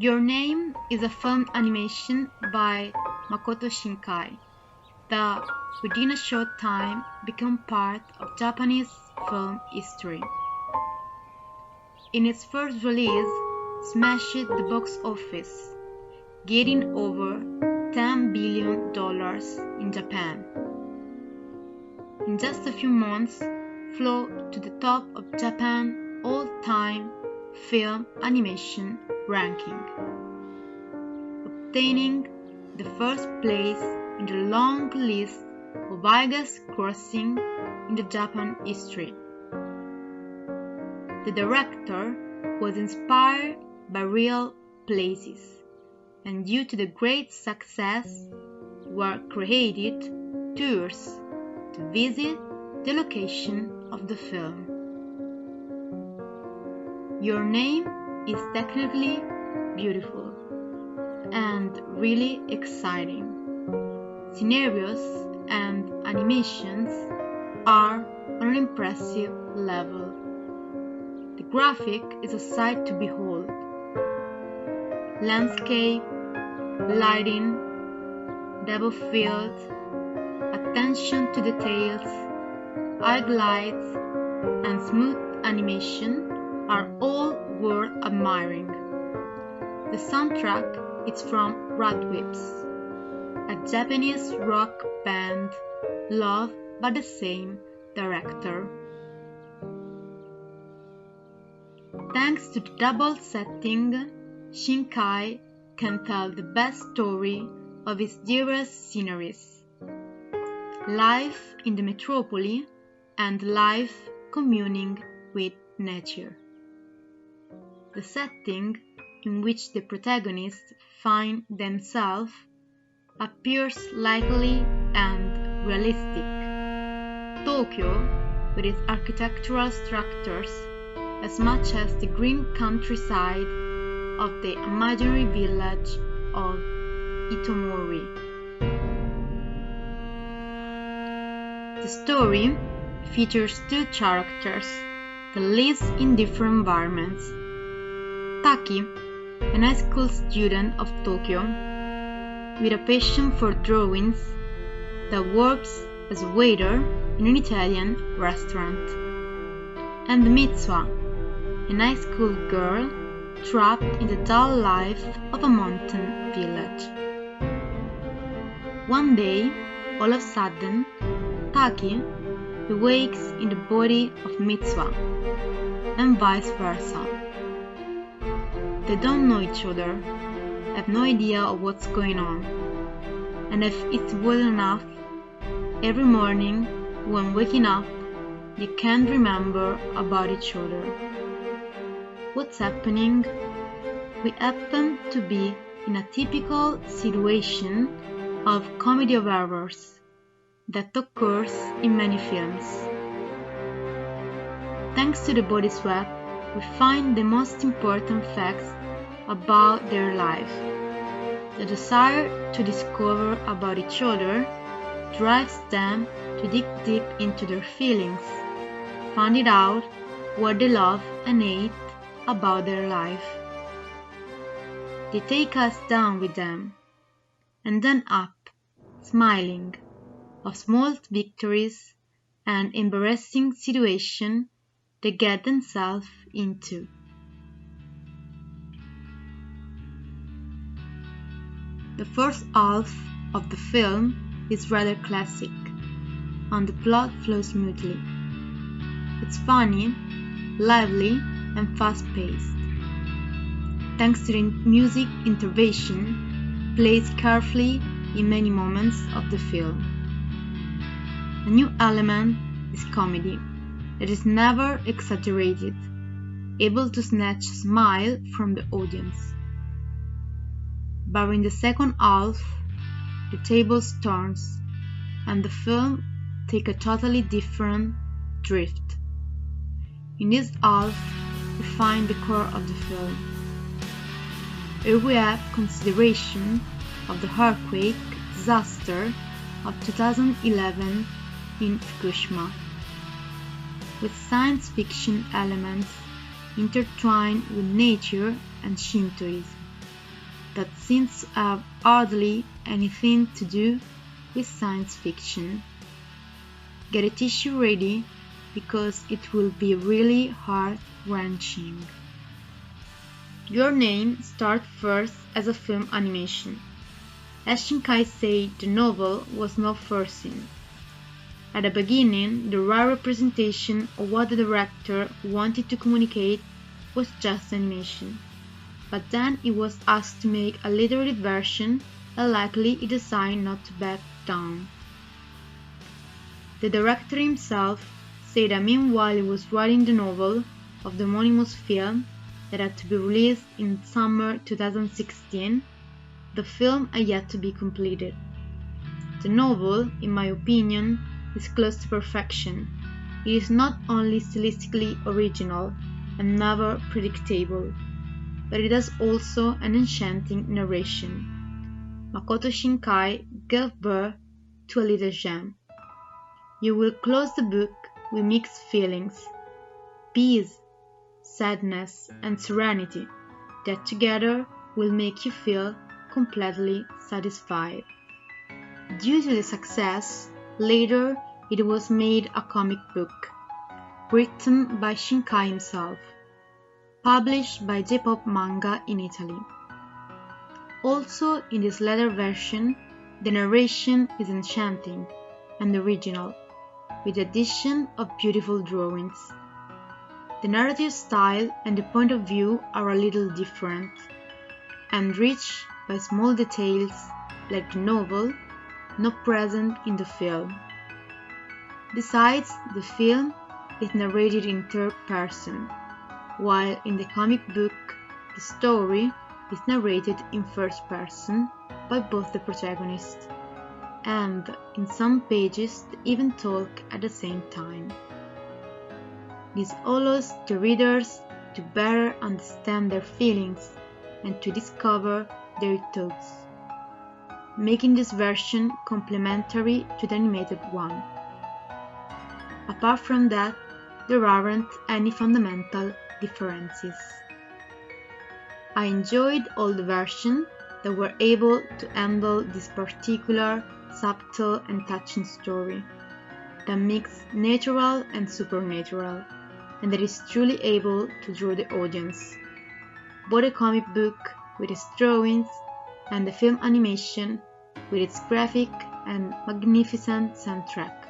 Your Name is a film animation by Makoto Shinkai that, within a short time, became part of Japanese film history. In its first release, smashed the box office, getting over $10 billion in Japan. In just a few months, flew to the top of Japan all-time film animation ranking, obtaining the first place in the long list of highest grossing in the Japan history. The director was inspired by real places, and due to the great success, were created tours to visit the location of the film. Your Name is technically beautiful and really exciting. Scenarios and animations are on an impressive level. The graphic is a sight to behold. Landscape, lighting, depth of field, attention to details, highlights, and smooth animation are all worth admiring. The soundtrack is from Radwimps, a Japanese rock band loved by the same director. Thanks to the double setting, Shinkai can tell the best story of his dearest sceneries: life in the metropolis and life communing with nature. The setting in which the protagonists find themselves appears likely and realistic. Tokyo, with its architectural structures, as much as the green countryside of the imaginary village of Itomori. The story features two characters that live in different environments. Taki, an high school student of Tokyo, with a passion for drawings, that works as a waiter in an Italian restaurant. And Mitsuha, a high school girl trapped in the dull life of a mountain village. One day, all of a sudden, Taki awakes in the body of Mitsuha, and vice versa. They don't know each other, have no idea of what's going on, and if it's well enough, every morning when waking up, they can't remember about each other. What's happening? We happen to be in a typical situation of comedy of errors that occurs in many films. Thanks to the body swap, we find the most important facts about their life. The desire to discover about each other drives them to dig deep into their feelings, finding out what they love and hate about their life. They take us down with them, and then up, smiling, of small victories and embarrassing situations they get themselves into. The first half of the film is rather classic, and the plot flows smoothly. It's funny, lively, and fast-paced. Thanks to the music intervention, placed carefully in many moments of the film. A new element is comedy that is never exaggerated, able to snatch a smile from the audience. But in the second half, the tables turns, and the film takes a totally different drift. In this half, we find the core of the film. Here we have consideration of the earthquake disaster of 2011 in Fukushima, with science fiction elements intertwined with nature and Shintoism. that seems to have hardly anything to do with science fiction. Get a tissue ready because it will be really heart-wrenching. Your Name starts first as a film animation. As Shinkai said, the novel was not foreseen. At the beginning, the raw representation of what the director wanted to communicate was just animation. But then he was asked to make a literary version, and likely he decided not to back down. The director himself said that meanwhile he was writing the novel of the homonymous film that had to be released in summer 2016, the film had yet to be completed. The novel, in my opinion, is close to perfection. It is not only stylistically original and never predictable, but it has also an enchanting narration. Makoto Shinkai gave birth to a little gem. You will close the book with mixed feelings, peace, sadness, and serenity that together will make you feel completely satisfied. Due to the success, later it was made a comic book, written by Shinkai himself, published by J-Pop Manga in Italy. Also, in this later version, the narration is enchanting and original, with the addition of beautiful drawings. The narrative style and the point of view are a little different, enriched by small details like the novel, not present in the film. Besides, the film is narrated in third person, while in the comic book, the story is narrated in first person by both the protagonists, and in some pages they even talk at the same time. This allows the readers to better understand their feelings and to discover their thoughts, making this version complementary to the animated one. Apart from that, there aren't any fundamental differences. I enjoyed all the versions that were able to handle this particular, subtle and touching story that mixes natural and supernatural, and that is truly able to draw the audience. Both the comic book with its drawings and the film animation with its graphic and magnificent soundtrack.